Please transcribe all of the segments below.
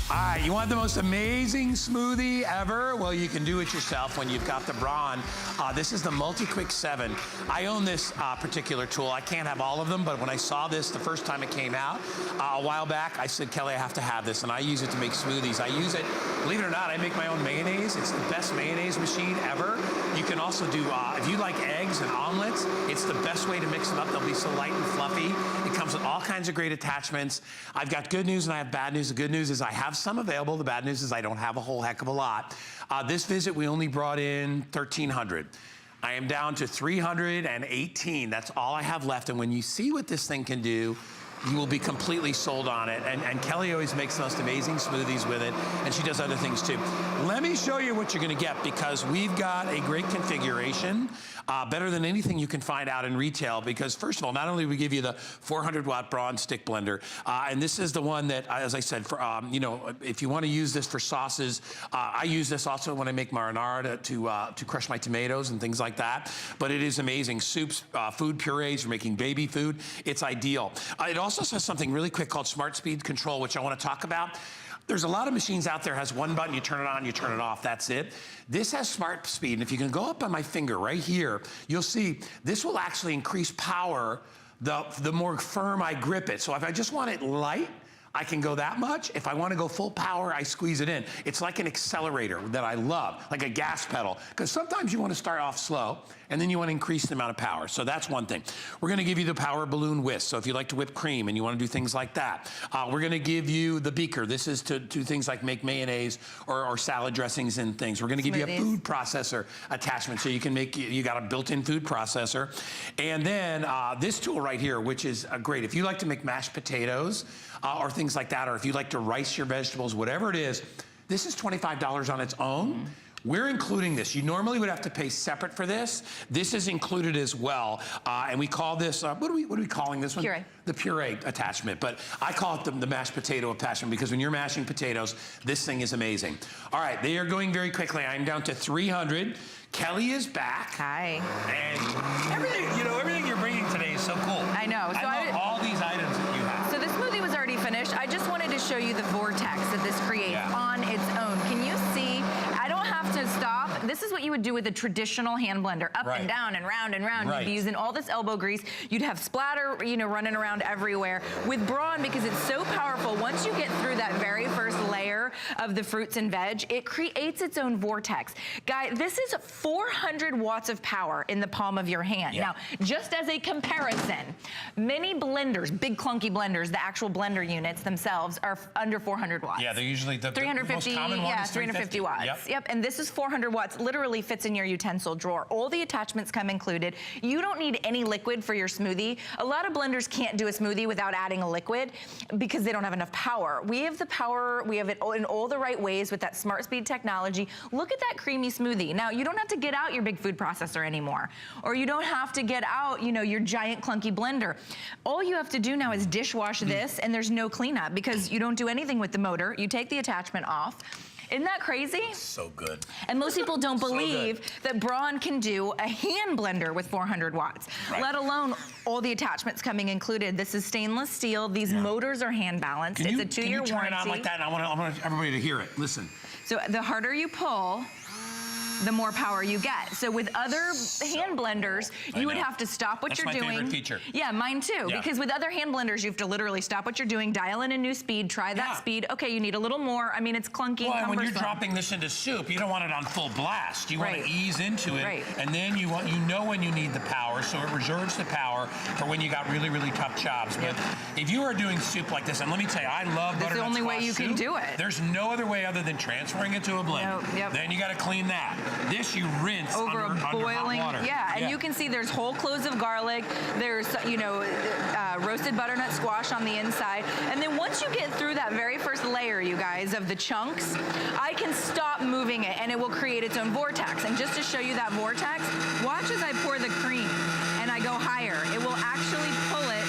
All right, you want the most amazing smoothie ever? Well, you can do it yourself when you've got the Braun. This is the Multiquick 7. I own this particular tool. I can't have all of them, but when I saw this the first time it came out a while back, I said, Kelly, I have to have this, and I use it to make smoothies. I use it, believe it or not, I make my own mayonnaise. It's the best mayonnaise machine ever. You can also do, if you like eggs and omelets, it's the best way to mix them up. They'll be so light and fluffy. It comes with all kinds of great attachments. I've got good news and I have bad news. The good news is I have some available. The bad news is I don't have a whole heck of a lot. This visit, we only brought in 1,300. I am down to 318. That's all I have left. And when you see what this thing can do, you will be completely sold on it. And Kelly always makes the most amazing smoothies with it, and she does other things too. Let me show you what you're gonna get, because we've got a great configuration, better than anything you can find out in retail, because first of all, not only do we give you the 400-watt Braun stick blender, and this is the one that, as I said, for, you know, if you wanna use this for sauces, I use this also when I make marinara to crush my tomatoes and things like that, but it is amazing. Soups, food purees, you're making baby food, it's ideal. It also has something really quick called Smart Speed Control, which I want to talk about. There's a lot of machines out there has one button, you turn it on, you turn it off, that's it. This has Smart Speed, and if you can go up on my finger right here, you'll see this will actually increase power the more firm I grip it. So if I just want it light, I can go that much. If I want to go full power, I squeeze it in. It's like an accelerator that I love, like a gas pedal, because sometimes you want to start off slow, and then you want to increase the amount of power. So that's one thing. We're going to give you the power balloon whisk. So if you like to whip cream and you want to do things like that, we're going to give you the beaker. This is to do things like make mayonnaise or salad dressings and things. We're going to give you a food processor attachment, so you can make, you got a built-in food processor. And then this tool right here, which is great. If you like to make mashed potatoes or things like that, or if you like to rice your vegetables, whatever it is, this is $25 on its own. We're including this. You normally would have to pay separate for this. This is included as well. And we call this, what are we calling this one? Puree. The puree attachment. But I call it the mashed potato attachment, because when you're mashing potatoes, this thing is amazing. All right, they are going very quickly. I'm down to 300. Kelly is back. Hi. And everything, you know, everything you're bringing today is so cool. I know. So I love all these items that you have. So this smoothie was already finished. I just wanted to show you the vortex that this creates on its own. Can you see? I don't have to stop. This is what you would do with a traditional hand blender, up and down and round and round. You'd be using all this elbow grease. You'd have splatter, you know, running around everywhere. With Braun, because it's so powerful, once you get through that very first layer of the fruits and veg, it creates its own vortex. Guy, this is 400 watts of power in the palm of your hand. Now, just as a comparison, many blenders, big clunky blenders, the actual blender units themselves are under 400 watts. Yeah, they're usually the 350, most common one is 350 watts. Yep, and this is 400 watts, literally fits in your utensil drawer. All the attachments come included. You don't need any liquid for your smoothie. A lot of blenders can't do a smoothie without adding a liquid because they don't have enough power. We have the power, we have it in all the right ways with that Smart Speed technology. Look at that creamy smoothie. Now, you don't have to get out your big food processor anymore, or you don't have to get out, you know, your giant clunky blender. All you have to do now is dishwash this, and there's no cleanup because you don't do anything with the motor. You take the attachment off. Isn't that crazy? So good. And most people don't believe that Braun can do a hand blender with 400 watts, let alone all the attachments coming included. This is stainless steel. These motors are hand balanced. It's a 2-year warranty. Can you turn it on like that? I want everybody to hear it. Listen. So the harder you pull, the more power you get. So with other hand blenders, you would have to stop what you're doing. That's my favorite feature. Yeah, mine too. Because with other hand blenders, you have to literally stop what you're doing, dial in a new speed, try that speed. Okay, you need a little more. I mean, it's clunky and cumbersome. When you're dropping this into soup, you don't want it on full blast. You want to ease into it, and then you know when you need the power, so it reserves the power for when you got really, really tough jobs. But if you are doing soup like this, and let me tell you, I love butternut squash soup. That's the only way you can do it. There's no other way other than transferring it to a blender. Then you got to clean that. This you rinse over under boiling hot water. And you can see there's whole cloves of garlic, there's, you know, roasted butternut squash on the inside, and then once you get through that very first layer, you guys, of the chunks, I can stop moving it and it will create its own vortex. And just to show you that vortex, watch as I pour the cream and I go higher. It will actually pull it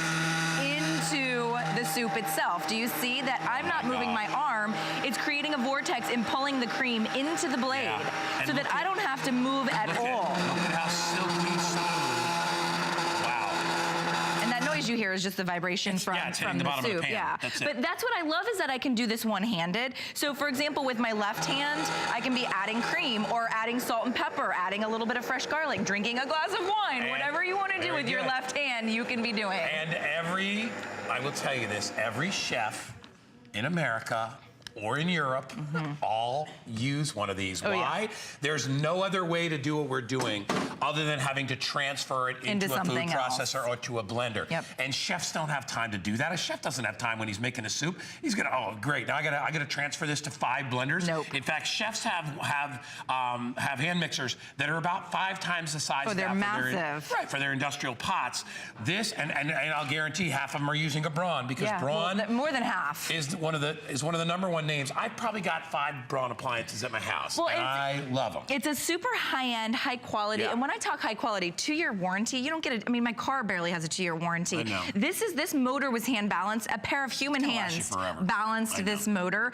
into the soup itself. Do you see that I'm not moving my arm? It's creating a vortex and pulling the cream into the blade so that I don't have to move at all. Look at how silky smooth. Wow. And that noise noise you hear is just the vibration from the bottom of the soup. pan. Yeah, That's it. but that's what I love is that I can do this one-handed. So for example, with my left hand, I can be adding cream or adding salt and pepper, adding a little bit of fresh garlic, drinking a glass of wine, And whatever you want to do with your left hand, you can be doing. And I will tell you this, every chef in America or in Europe, all use one of these. Why? Yeah. There's no other way to do what we're doing other than having to transfer it into a food processor or to a blender. Yep. And chefs don't have time to do that. A chef doesn't have time when he's making a soup. He's gonna, oh great, now I gotta transfer this to 5 blenders. Nope. In fact, chefs have hand mixers that are about 5 times the size. Oh, they're massive. For their industrial pots. This and I'll guarantee half of them are using a Braun because Braun, well, more than half, is one of the #1 names. I've probably got 5 Braun appliances at my house, and I love them. It's a super high-end, high quality, and when I talk high quality, 2-year warranty, you don't get it. I mean, my car barely has a 2-year warranty. I know. This motor was hand balanced. A pair of human hands balanced this motor.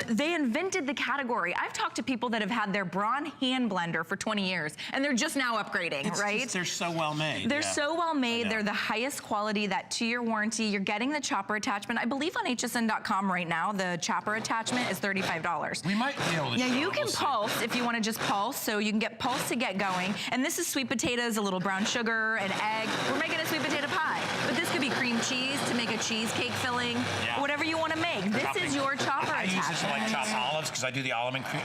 They invented the category. I've talked to people that have had their Braun hand blender for 20 years, and they're just now upgrading, right? They're so well made. They're so well made. They're the highest quality, that 2-year warranty. You're getting the chopper attachment. I believe on hsn.com right now, the chopper attachment is $35. We might be able to show you can pulse if you want to just pulse, so you can get pulse to get going. And this is sweet potatoes, a little brown sugar, an egg. We're making a sweet potato pie, but this could be cream cheese to make a cheesecake filling, whatever you want to make. This is your chopper attachment. I use this to like chop olives because I do the olive and cream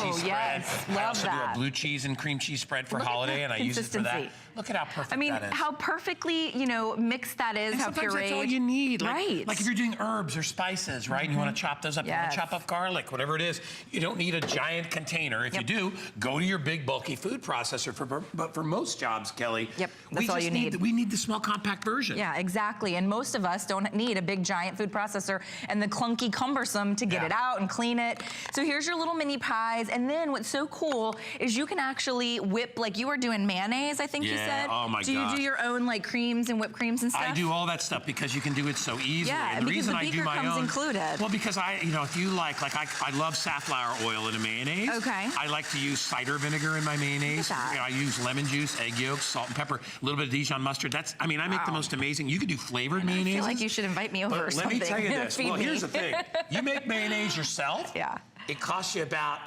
cheese spread. Yes, love I also that. do a blue cheese and cream cheese spread for holiday, and I use it for that. Look at how perfect that is. I mean, how perfectly, mixed that is, how pureed. That's all you need. Right. Like if you're doing herbs or spices, right? And you want to chop those up, you want to chop up garlic, whatever it is. You don't need a giant container. If you do, go to your big bulky food processor. But for most jobs, Kelly, that's all you need. We need the small compact version. Yeah, exactly. And most of us don't need a big giant food processor and the clunky cumbersome to get it out and clean it. So here's your little mini pies. And then what's so cool is you can actually whip, like you were doing mayonnaise, I think you said. Oh my God. Do you do your own like creams and whipped creams and stuff? I do all that stuff because you can do it so easily. Yeah, and the because reason the beaker I do my comes own, included. Well, because if you like I love safflower oil in a mayonnaise. Okay. I like to use cider vinegar in my mayonnaise. I use lemon juice, egg yolks, salt and pepper, a little bit of Dijon mustard. I make the most amazing. You can do flavored mayonnaise. I feel like you should invite me over or something. Let me tell you this. Well, here's the thing. You make mayonnaise yourself. Yeah. It costs you about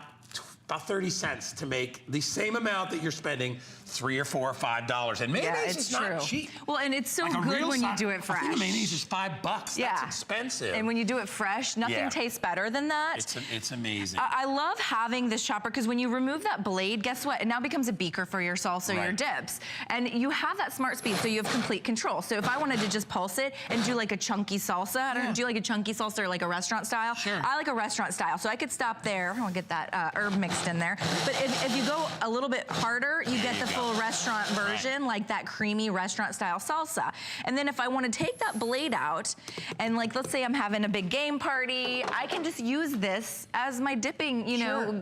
30 cents to make the same amount that you're spending $3 or $4 or $5. And mayonnaise is not cheap. Well, and it's so good when you do it fresh. I think mayonnaise is $5. That's expensive. And when you do it fresh, nothing tastes better than that. It's amazing. I love having this chopper because when you remove that blade, guess what? It now becomes a beaker for your salsa or your dips. And you have that smart speed, so you have complete control. So if I wanted to just pulse it and do like a chunky salsa, I don't know, do you like a chunky salsa or like a restaurant style? Sure. I like a restaurant style. So I could stop there. I'll get that herb mixed in there. But if you go a little bit harder, you get the full restaurant version, like that creamy restaurant style salsa. And then if I want to take that blade out and like, let's say I'm having a big game party, I can just use this as my dipping,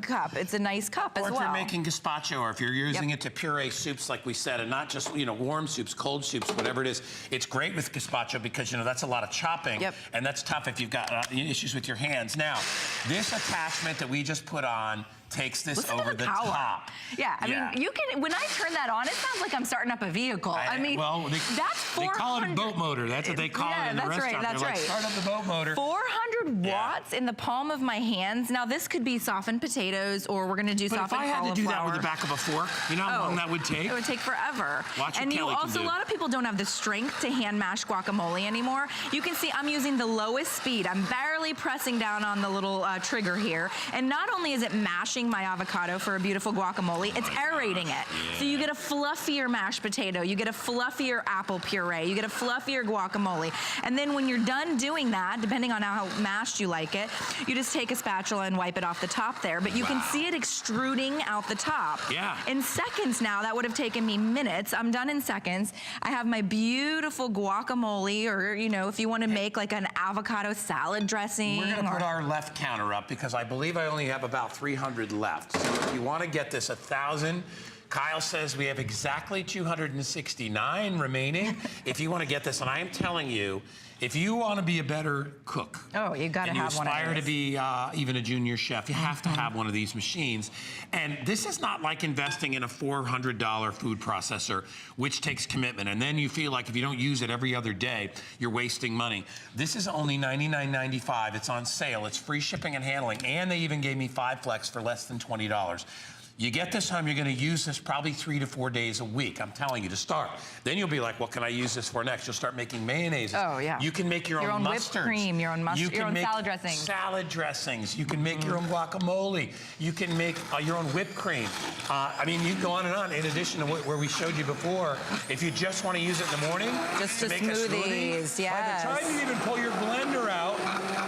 cup. It's a nice cup as well. Or if you're making gazpacho, or if you're using it to puree soups, like we said, and not just, warm soups, cold soups, whatever it is. It's great with gazpacho because, that's a lot of chopping. And that's tough if you've got issues with your hands. Now, this attachment that we just put on takes this over the top. Yeah, I mean, you can, when I turn that on, it sounds like I'm starting up a vehicle. Well, that's 400. They call it a boat motor. That's what they call it in the restaurant. That's They're right. Like, start up the boat motor. 400 watts in the palm of my hands. Now, this could be softened potatoes, or we're going to do softened cauliflower. But if I had to do that with the back of a fork, you know how long that would take? It would take forever. Watch and what Kelly also, can do. a lot of people don't have the strength to hand mash guacamole anymore. You can see I'm using the lowest speed. I'm barely pressing down on the little trigger here. And not only is it mashing my avocado for a beautiful guacamole, it's aerating it. So you get a fluffier mashed potato, you get a fluffier apple puree, you get a fluffier guacamole. And then when you're done doing that, depending on how mashed you like it, you just take a spatula and wipe it off the top there. But you can see it extruding out the top. Yeah. In seconds now, that would have taken me minutes. I'm done in seconds. I have my beautiful guacamole, or, if you want to make like an avocado salad dressing. We're going to put our left counter up because I believe I only have about 300 left. So if you want to get this 1,000, Kyle says we have exactly 269 remaining. If you want to get this, and I am telling you, If you want to be a better cook, you got to have one of and you aspire these. to be even a junior chef, you have to have one of these machines. And this is not like investing in a $400 food processor, which takes commitment. And then you feel like if you don't use it every other day, you're wasting money. This is only $99.95. It's on sale. It's free shipping and handling. And they even gave me 5 Flex for less than $20. You get this home, you're going to use this probably 3 to 4 days a week. I'm telling you to start. Then you'll be like, what can I use this for next? You'll start making mayonnaise. Oh, yeah. You can make your own whipped cream, your own mustard, your own salad dressings. Salad dressings. You can make your own guacamole. You can make your own whipped cream. I mean, you can go on and on. In addition to where we showed you before, if you just want to use it in the morning, just to to make smoothies, a smoothie, yes. by the time you even pull your blender out,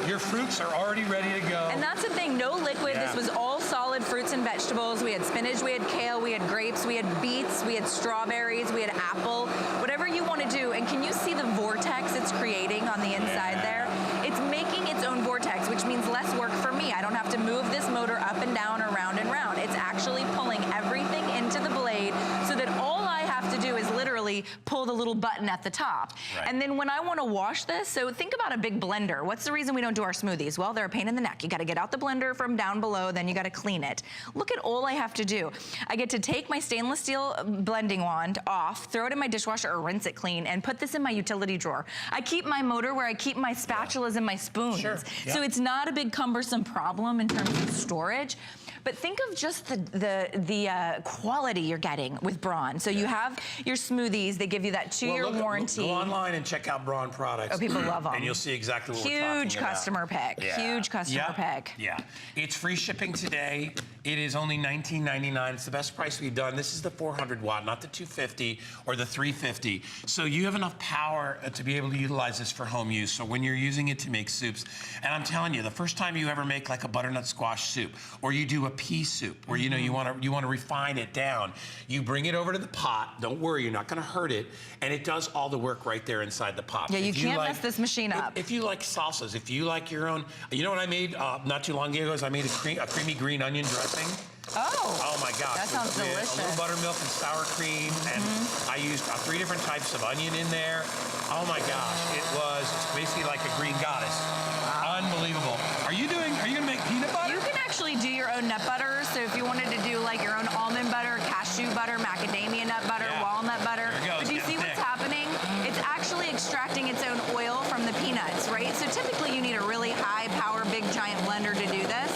your fruits are already ready to go. And that's the thing, no liquid. Yeah. This was all solid fruits and vegetables. We had spinach, we had kale, we had grapes, we had beets, we had strawberries, we had apple, whatever you want to do. And can you see the vortex it's creating on the inside there? It's making its own vortex, which means less work for me. I don't have to move this motor up and down or round and round. It's actually pulling everything into the blade so that all I have to do is literally pull the little button at the top. Right. And then when I want to wash this, so think about a big blender. What's the reason we don't do our smoothies? Well, they're a pain in the neck. You got to get out the blender from down below, then you got to clean it. Look at all I have to do. I get to take my stainless steel blending wand off, throw it in my dishwasher or rinse it clean, and put this in my utility drawer. I keep my motor where I keep my spatulas and my spoons. Sure. Yeah. So it's not a big cumbersome problem in terms of storage. But think of just the quality you're getting with Braun. So you have your smoothies. They give you that 2-year warranty. Go online and check out Braun products. Oh, people love them. And you'll see exactly what we're talking about. Huge customer pick. Yeah. Huge customer pick. Yeah. It's free shipping today. It is only $19.99. It's the best price we've done. This is the 400 watt, not the 250 or the 350. So you have enough power to be able to utilize this for home use. So when you're using it to make soups, and I'm telling you, the first time you ever make like a butternut squash soup, or you do a pea soup, or you know you want to refine it down, you bring it over to the pot. Don't worry, you're not going to hurt it, and it does all the work right there inside the pot. Yeah, you can't mess this machine up. If you like salsas, if you like your own, you know what I made not too long ago? Is I made a creamy green onion dressing. Oh my gosh. That sounds delicious. A little buttermilk and sour cream, and I used 3 different types of onion in there. Oh my gosh, it's basically like a green goddess. Wow. Unbelievable. Are you gonna make peanut butter? You can actually do your own nut butter. So if you wanted to do like your own almond butter, cashew butter, macadamia nut butter, walnut butter. There it goes. But do you see what's happening? It's actually extracting its own oil from the peanuts, right? So typically you need a really high power, big giant blender to do this.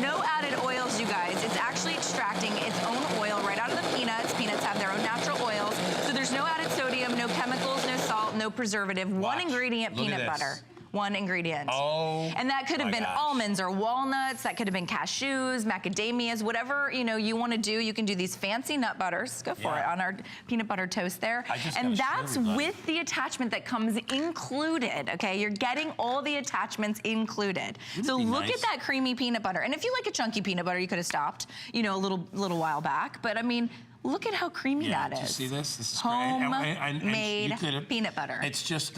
No added oils, you guys. It's actually extracting its own oil right out of the peanuts. Peanuts have their own natural oils. So there's no added sodium, no chemicals, no salt, no preservative. One ingredient, peanut butter. One ingredient. Oh, and that could have been almonds or walnuts. That could have been cashews, macadamias, whatever you want to do. You can do these fancy nut butters. Go for it on our peanut butter toast there. And that's with the attachment that comes included. Okay, you're getting all the attachments included. So look at that creamy peanut butter. And if you like a chunky peanut butter, you could have stopped, a little while back. But I mean, look at how creamy that is. Did you see this? This is homemade peanut butter. It's just.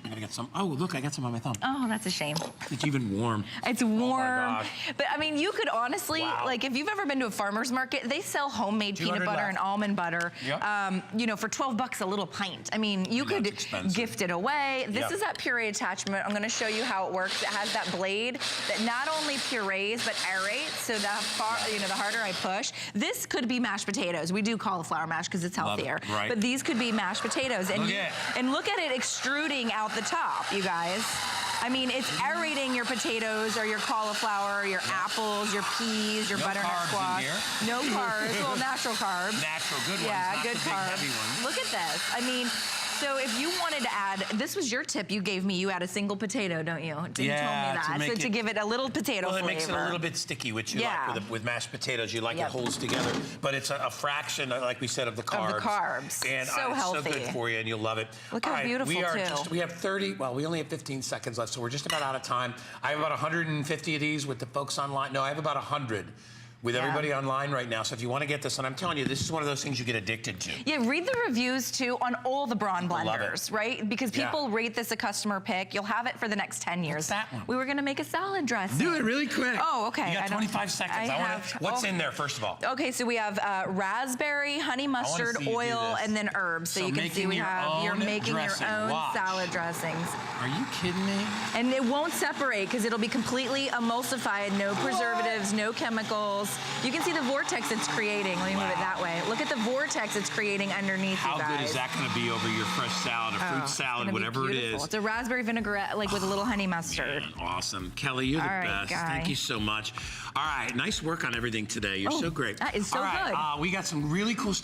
I'm gonna get some. Oh, look, I got some on my thumb. Oh, that's a shame. It's even warm. It's warm. Oh my gosh. But I mean, you could honestly, like if you've ever been to a farmer's market, they sell homemade peanut butter and almond butter, for $12 a little pint. I mean, you could gift it away. This is that Puree attachment. I'm gonna show you how it works. It has that blade that not only purees, but aerates, so the harder I push. This could be mashed potatoes. We do cauliflower mash because it's healthier. Right. But these could be mashed potatoes. And look at it extruding out the top, you guys. I mean, it's aerating your potatoes or your cauliflower, your apples, your peas, your butternut squash. No carbs. Well, natural carbs. Natural, good ones. Yeah, not good the big, carbs. heavy ones. Look at this. I mean, so if you wanted to add, this was your tip you gave me. You add a single potato, don't you? You told me that. To give it a little potato flavor. Well, it makes it a little bit sticky, which you like with mashed potatoes. You like it holds together, but it's a fraction, like we said, of the carbs. Of the carbs. And so healthy. So good for you, and you'll love it. Look how beautiful, we have 30, well, we only have 15 seconds left, so we're just about out of time. I have about 150 of these with the folks online. No, I have about 100 with everybody online right now. So if you want to get this, and I'm telling you, this is one of those things you get addicted to. Yeah, read the reviews too on all the Braun blenders, right? Because people rate this a customer pick. You'll have it for the next 10 years. What's that one? We were going to make a salad dressing. Do it really quick. Oh, okay. You got 25 seconds. What's in there, first of all? Okay, so we have raspberry, honey mustard, oil, and then herbs. So you can see we have, you're making your own salad dressings. Are you kidding me? And it won't separate because it'll be completely emulsified, no preservatives, no chemicals. You can see the vortex it's creating. Let me move it that way. Look at the vortex it's creating underneath you guys. How good is that going to be over your fresh salad or fruit salad, whatever it is? It's a raspberry vinaigrette, like with a little honey mustard. Man, awesome. Kelly, you're the best. Thank you so much. All right, nice work on everything today. You're so great. That is so good. We got some really cool stuff.